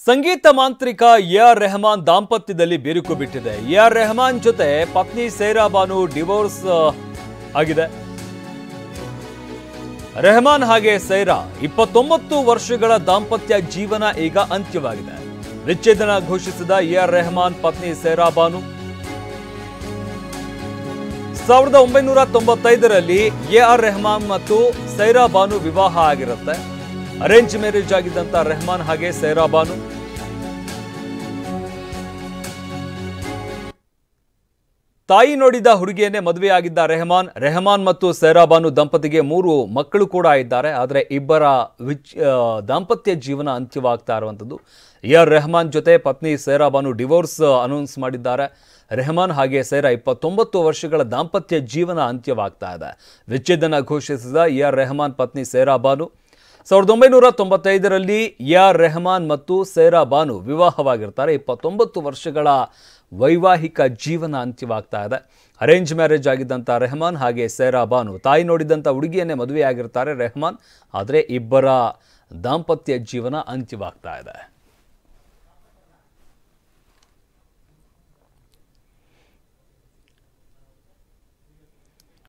ಸಂಗೀತ ಮಾಂತ್ರಿಕ ಎಆರ್ ರೆಹಮಾನ್ ದಾಂಪತ್ಯದಲ್ಲಿ ಬಿರುಕು ಬಿಟ್ಟಿದೆ. ಎಆರ್ ರೆಹಮಾನ್ ಜೊತೆ ಪತ್ನಿ ಸೈರಾ ಬಾನು ಡಿವೋರ್ಸ್ ಆಗಿದೆ. ರೆಹಮಾನ್ ಹಾಗೆ ಸೈರಾ 29 ವರ್ಷಗಳ ದಾಂಪತ್ಯ ಜೀವನ ಈಗ ಅಂತ್ಯವಾಗಿದೆ. ವಿಚ್ಛೇದನ ಘೋಷಿಸಿದ ಎಆರ್ ರೆಹಮಾನ್ ಪತ್ನಿ ಸೈರಾ ಬಾನು 1995ರಲ್ಲಿ ಎಆರ್ ರೆಹಮಾನ್ ಮತ್ತು ಸೈರಾ ಬಾನು ವಿವಾಹ ಆಗಿರುತ್ತೆ. ಅರೇಂಜ್ ಮ್ಯಾರೇಜ್ ಆಗಿದ್ದಂತ ರೆಹಮಾನ್ ಹಾಗೆ ಸೈರಾ ಬಾನು ತಾಯಿ ನೋಡಿದ ಹುಡುಗಿಯನ್ನೇ ಮದುವೆಯಾಗಿದ್ದ ರೆಹಮಾನ್ ಮತ್ತು ಸೈರಾ ಬಾನು ದಂಪತಿಗೆ 3 ಮಕ್ಕಳು ಕೂಡ ಇದ್ದಾರೆ. ಆದರೆ ಇಬ್ಬರ ದಾಂಪತ್ಯ ಜೀವನ ಅಂತ್ಯವಾಗ್ತಾ ಇರುವಂಥದ್ದು. ಎಆರ್ ರೆಹಮಾನ್ ಜೊತೆ ಪತ್ನಿ ಸೈರಾ ಬಾನು ಡಿವೋರ್ಸ್ ಅನೌನ್ಸ್ ಮಾಡಿದ್ದಾರೆ. ರೆಹಮಾನ್ ಹಾಗೆ ಸೈರಾ 29 ವರ್ಷಗಳ ದಾಂಪತ್ಯ ಜೀವನ ಅಂತ್ಯವಾಗ್ತಾ ಇದೆ. ವಿಚ್ಛೇದನ ಘೋಷಿಸಿದ ಎಆರ್ ರೆಹಮಾನ್ ಪತ್ನಿ ಸೈರಾ ಬಾನು 1995ರಲ್ಲಿ ಎಆರ್ ರೆಹಮಾನ್ ಮತ್ತು ಸೈರಾ ಬಾನು ವಿವಾಹವಾಗಿರ್ತಾರೆ. 29 ವರ್ಷಗಳ ವೈವಾಹಿಕ ಜೀವನ ಅಂತ್ಯವಾಗ್ತಾ ಇದೆ. ಅರೇಂಜ್ ಮ್ಯಾರೇಜ್ ಆಗಿದ್ದಂಥ ರೆಹಮಾನ್ ಹಾಗೆ ಸೈರಾ ಬಾನು ತಾಯಿ ನೋಡಿದಂಥ ಹುಡುಗಿಯನ್ನೇ ಮದುವೆಯಾಗಿರ್ತಾರೆ ರೆಹಮಾನ್. ಆದರೆ ಇಬ್ಬರ ದಾಂಪತ್ಯ ಜೀವನ ಅಂತ್ಯವಾಗ್ತಾ ಇದೆ.